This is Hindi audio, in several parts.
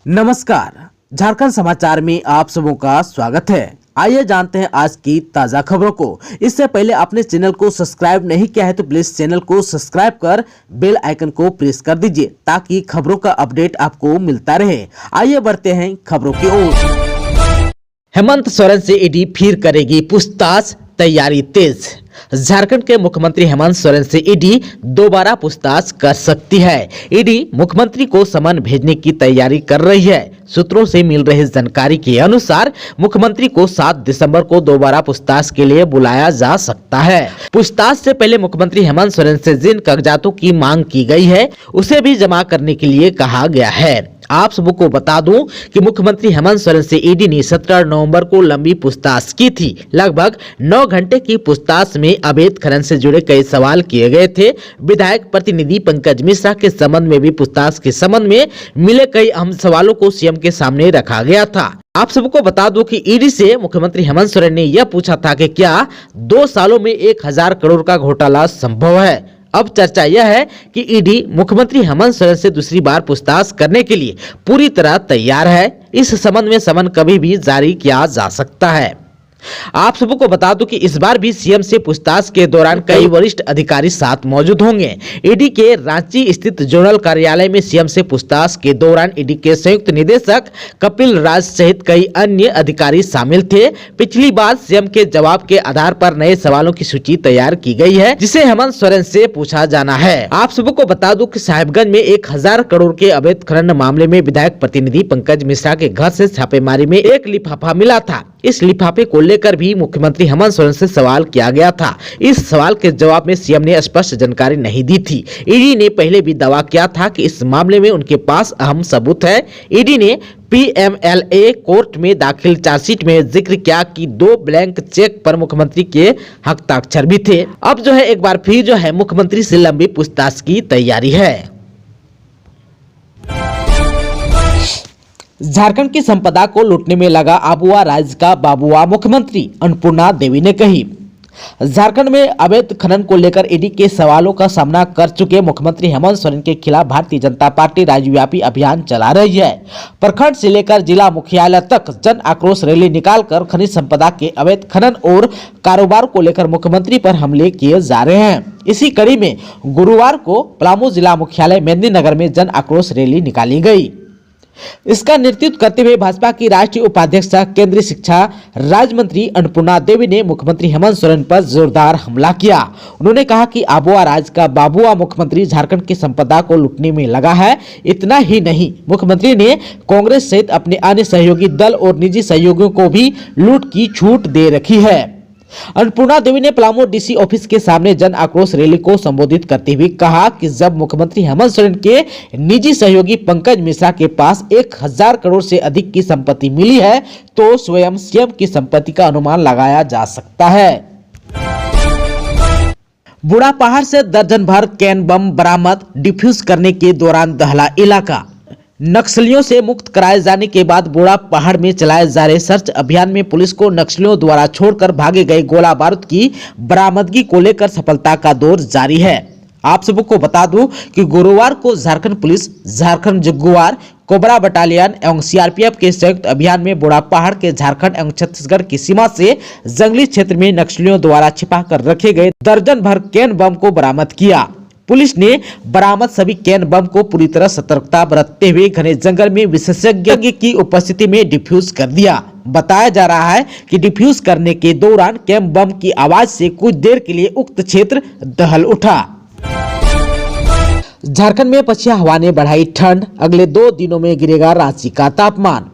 नमस्कार, झारखंड समाचार में आप सबों का स्वागत है। आइए जानते हैं आज की ताजा खबरों को। इससे पहले आपने चैनल को सब्सक्राइब नहीं किया है तो प्लीज चैनल को सब्सक्राइब कर बेल आइकन को प्रेस कर दीजिए ताकि खबरों का अपडेट आपको मिलता रहे। आइए बढ़ते हैं खबरों की ओर। हेमंत सोरेन से ईडी फिर करेगी पूछताछ, तैयारी तेज। झारखंड के मुख्यमंत्री हेमंत सोरेन से ईडी दोबारा पूछताछ कर सकती है। ईडी मुख्यमंत्री को समन भेजने की तैयारी कर रही है। सूत्रों से मिल रही जानकारी के अनुसार मुख्यमंत्री को 7 दिसंबर को दोबारा पूछताछ के लिए बुलाया जा सकता है। पूछताछ से पहले मुख्यमंत्री हेमंत सोरेन से जिन कागजातों की मांग की गई है उसे भी जमा करने के लिए कहा गया है। आप सबको बता दूं कि मुख्यमंत्री हेमंत सोरेन से ईडी ने 17 नवंबर को लंबी पूछताछ की थी। लगभग 9 घंटे की पूछताछ में अवैध खनन से जुड़े कई सवाल किए गए थे। विधायक प्रतिनिधि पंकज मिश्रा के संबंध में भी पूछताछ के संबंध में मिले कई अहम सवालों को सीएम के सामने रखा गया था। आप सबको बता दूं कि ईडी से मुख्यमंत्री हेमंत सोरेन ने यह पूछा था कि क्या 2 सालों में 1000 करोड़ का घोटाला संभव है। अब चर्चा यह है कि ईडी मुख्यमंत्री हेमंत सोरेन से दूसरी बार पूछताछ करने के लिए पूरी तरह तैयार है। इस संबंध में समन कभी भी जारी किया जा सकता है। आप सबको बता दूं कि इस बार भी सीएम से पूछताछ के दौरान कई वरिष्ठ अधिकारी साथ मौजूद होंगे। ईडी के रांची स्थित जोनल कार्यालय में सीएम से पूछताछ के दौरान ईडी के संयुक्त निदेशक कपिल राज सहित कई अन्य अधिकारी शामिल थे। पिछली बार सीएम के जवाब के आधार पर नए सवालों की सूची तैयार की गई है जिसे हेमंत सोरेन से पूछा जाना है। आप सबको बता दूं कि साहिबगंज में 1000 करोड़ के अवैध खनन मामले में विधायक प्रतिनिधि पंकज मिश्रा के घर से छापेमारी में एक लिफाफा मिला था। इस लिफाफे को लेकर भी मुख्यमंत्री हेमंत सोरेन से सवाल किया गया था। इस सवाल के जवाब में सीएम ने स्पष्ट जानकारी नहीं दी थी। ईडी ने पहले भी दावा किया था कि इस मामले में उनके पास अहम सबूत है। ईडी ने पीएमएलए कोर्ट में दाखिल चार्जशीट में जिक्र किया कि 2 ब्लैंक चेक पर मुख्यमंत्री के हस्ताक्षर भी थे। अब जो है एक बार फिर जो है मुख्यमंत्री से लंबी पूछताछ की तैयारी है। झारखंड की संपदा को लूटने में लगा आबुआ राज्य का बाबुआ, मुख्यमंत्री अन्नपूर्णा देवी ने कही। झारखंड में अवैध खनन को लेकर ईडी के सवालों का सामना कर चुके मुख्यमंत्री हेमंत सोरेन के खिलाफ भारतीय जनता पार्टी राज्यव्यापी अभियान चला रही है। प्रखंड से लेकर जिला मुख्यालय तक जन आक्रोश रैली निकालकर खनिज संपदा के अवैध खनन और कारोबार को लेकर मुख्यमंत्री पर हमले किए जा रहे हैं। इसी कड़ी में गुरुवार को पलामू जिला मुख्यालय मेदिनीनगर में जन आक्रोश रैली निकाली गई। इसका नेतृत्व करते हुए भाजपा की राष्ट्रीय उपाध्यक्ष केंद्रीय शिक्षा राज्य मंत्री अन्नपूर्णा देवी ने मुख्यमंत्री हेमंत सोरेन पर जोरदार हमला किया। उन्होंने कहा कि आबुआ राज्य का बाबुआ मुख्यमंत्री झारखंड की संपदा को लूटने में लगा है। इतना ही नहीं, मुख्यमंत्री ने कांग्रेस सहित अपने अन्य सहयोगी दल और निजी सहयोगियों को भी लूट की छूट दे रखी है। अन्नपूर्णा देवी ने पलामू डीसी ऑफिस के सामने जन आक्रोश रैली को संबोधित करते हुए कहा कि जब मुख्यमंत्री हेमंत सोरेन के निजी सहयोगी पंकज मिश्रा के पास 1000 करोड़ से अधिक की संपत्ति मिली है तो स्वयं सीएम की संपत्ति का अनुमान लगाया जा सकता है। बूढ़ापहाड़ से दर्जन भर कैन बम बरामद, डिफ्यूज करने के दौरान दहला इलाका। नक्सलियों से मुक्त कराए जाने के बाद बूढ़ा पहाड़ में चलाए जा रहे सर्च अभियान में पुलिस को नक्सलियों द्वारा छोड़कर भागे गए गोला बारूद की बरामदगी को लेकर सफलता का दौर जारी है। आप सबको बता दूं कि गुरुवार को Jharkhand police, Jharkhand Jaguar cobra battalion एवं सीआरपीएफ के संयुक्त अभियान में बूढ़ा पहाड़ के झारखंड एवं छत्तीसगढ़ की सीमा से जंगली क्षेत्र में नक्सलियों द्वारा छिपा कर रखे गए दर्जन भर कैन बम को बरामद किया। पुलिस ने बरामद सभी कैन बम को पूरी तरह सतर्कता बरतते हुए घने जंगल में विशेषज्ञ की उपस्थिति में डिफ्यूज कर दिया। बताया जा रहा है कि डिफ्यूज करने के दौरान कैन बम की आवाज से कुछ देर के लिए उक्त क्षेत्र दहल उठा। झारखंड में पछिया हवा ने बढ़ाई ठंड, अगले 2 दिनों में गिरेगा रांची का तापमान।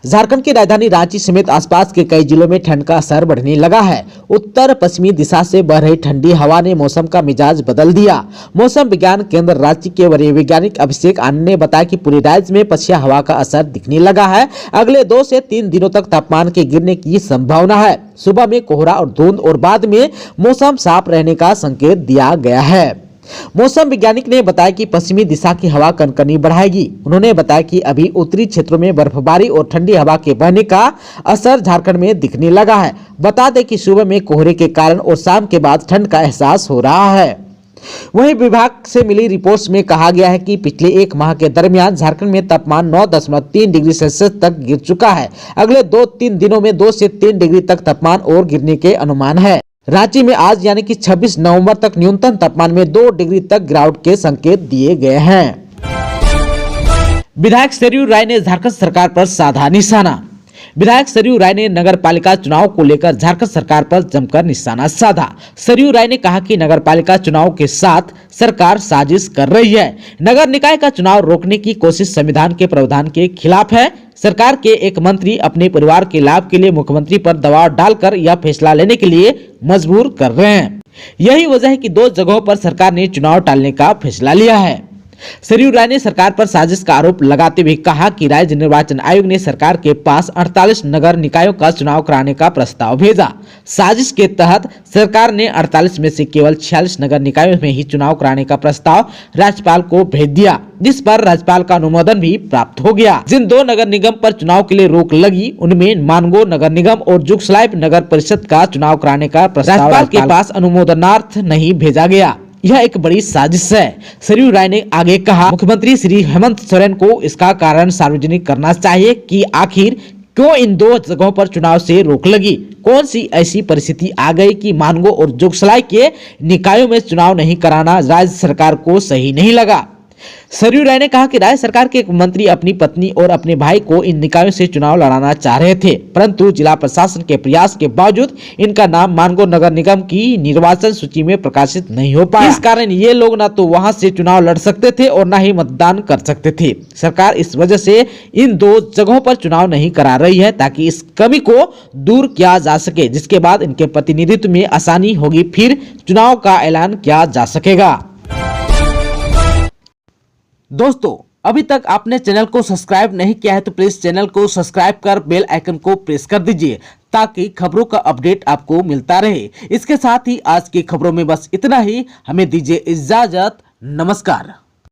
झारखंड की राजधानी रांची समेत आसपास के कई जिलों में ठंड का असर बढ़ने लगा है। उत्तर पश्चिमी दिशा से बह रही ठंडी हवा ने मौसम का मिजाज बदल दिया। मौसम विज्ञान केंद्र रांची के वरीय वैज्ञानिक अभिषेक आनंद ने बताया कि पूरे राज्य में पछिया हवा का असर दिखने लगा है। अगले 2 से 3 दिनों तक तापमान के गिरने की संभावना है। सुबह में कोहरा और धुंध और बाद में मौसम साफ रहने का संकेत दिया गया है। मौसम वैज्ञानिक ने बताया कि पश्चिमी दिशा की हवा कनकनी बढ़ाएगी। उन्होंने बताया कि अभी उत्तरी क्षेत्रों में बर्फबारी और ठंडी हवा के बहने का असर झारखंड में दिखने लगा है। बता दें कि सुबह में कोहरे के कारण और शाम के बाद ठंड का एहसास हो रहा है। वहीं विभाग से मिली रिपोर्ट्स में कहा गया है कि पिछले एक माह के दरमियान झारखंड में तापमान 9.3 डिग्री सेल्सियस तक गिर चुका है। अगले 2-3 दिनों में 2 से 3 डिग्री तक तापमान और गिरने के अनुमान है। रांची में आज यानी कि 26 नवंबर तक न्यूनतम तापमान में 2 डिग्री तक गिरावट के संकेत दिए गए हैं। विधायक सरयू राय ने झारखंड सरकार पर साधा निशाना। विधायक सरयू राय ने नगर पालिका चुनाव को लेकर झारखंड सरकार पर जमकर निशाना साधा। सरयू राय ने कहा कि नगर पालिका चुनाव के साथ सरकार साजिश कर रही है। नगर निकाय का चुनाव रोकने की कोशिश संविधान के प्रावधान के खिलाफ है। सरकार के एक मंत्री अपने परिवार के लाभ के लिए मुख्यमंत्री पर दबाव डालकर यह फैसला लेने के लिए मजबूर कर रहे हैं। यही वजह है कि 2 जगहों पर सरकार ने चुनाव टालने का फैसला लिया है। सरयू राय ने सरकार पर साजिश का आरोप लगाते हुए कहा कि राज्य निर्वाचन आयोग ने सरकार के पास 48 नगर निकायों का चुनाव कराने का प्रस्ताव भेजा। साजिश के तहत सरकार ने 48 में से केवल 46 नगर निकायों में ही चुनाव कराने का प्रस्ताव राज्यपाल को भेज दिया, जिस पर राज्यपाल का अनुमोदन भी प्राप्त हो गया। जिन 2 नगर निगम पर चुनाव के लिए रोक लगी उनमें मानगो नगर निगम और जुगसलाई नगर परिषद का चुनाव कराने का प्रस्ताव राज्यपाल के पास अनुमोदनार्थ नहीं भेजा गया। यह एक बड़ी साजिश है। सरयू राय ने आगे कहा, मुख्यमंत्री श्री हेमंत सोरेन को इसका कारण सार्वजनिक करना चाहिए कि आखिर क्यों इन 2 जगहों पर चुनाव से रोक लगी। कौन सी ऐसी परिस्थिति आ गई कि मानगो और जुगसलाई के निकायों में चुनाव नहीं कराना राज्य सरकार को सही नहीं लगा। सरयू राय ने कहा कि राज्य सरकार के एक मंत्री अपनी पत्नी और अपने भाई को इन निकायों से चुनाव लड़ाना चाह रहे थे, परंतु जिला प्रशासन के प्रयास के बावजूद इनका नाम मानगो नगर निगम की निर्वाचन सूची में प्रकाशित नहीं हो पाया। इस कारण ये लोग न तो वहां से चुनाव लड़ सकते थे और न ही मतदान कर सकते थे। सरकार इस वजह से इन 2 जगहों पर चुनाव नहीं करा रही है ताकि इस कमी को दूर किया जा सके, जिसके बाद इनके प्रतिनिधित्व में आसानी होगी, फिर चुनाव का ऐलान किया जा सकेगा। दोस्तों, अभी तक आपने चैनल को सब्सक्राइब नहीं किया है तो प्लीज चैनल को सब्सक्राइब कर बेल आइकन को प्रेस कर दीजिए ताकि खबरों का अपडेट आपको मिलता रहे। इसके साथ ही आज की खबरों में बस इतना ही। हमें दीजिए इजाजत। नमस्कार।